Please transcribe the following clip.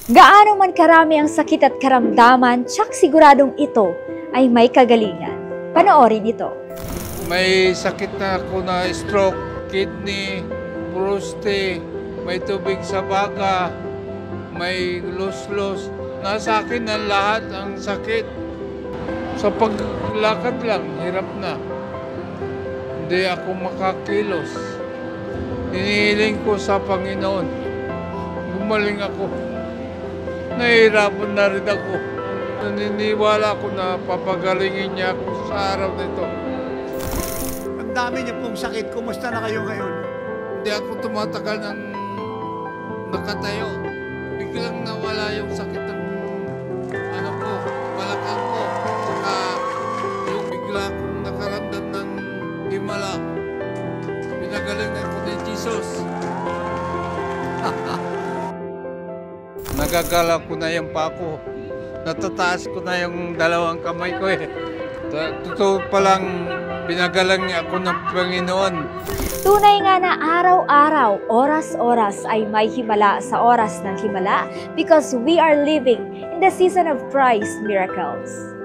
Gaano man karami ang sakit at karamdaman, tsak siguradong ito ay may kagalingan. Panoorin ito. May sakit na ako na stroke, kidney, prostate, may tubig sa baga, may lus-lus. Nasa akin ang lahat ang sakit. Sa paglakad lang, hirap na. Hindi ako makakilos. Hinihiling ko sa Panginoon. Gumaling ako. Nahihirapan na rin ako. Naniniwala ako na papagalingin niya ako sa araw nito. Ang dami niya pong sakit. Kumusta na kayo ngayon? Hindi ako tumatagal ng nakatayo. Biglang nawala yung sakit ng balakang ko. Saka yung bigla akong nakaramdam ng himala. Pinagaling ako ni Jesus. Nagagala ko na yung pako. Natataas ko na yung dalawang kamay ko eh. Totoo palang binagalang niya ako ng Panginoon. Tunay nga na araw-araw, oras-oras ay may himala sa oras ng himala because we are living in the season of Christ's miracles.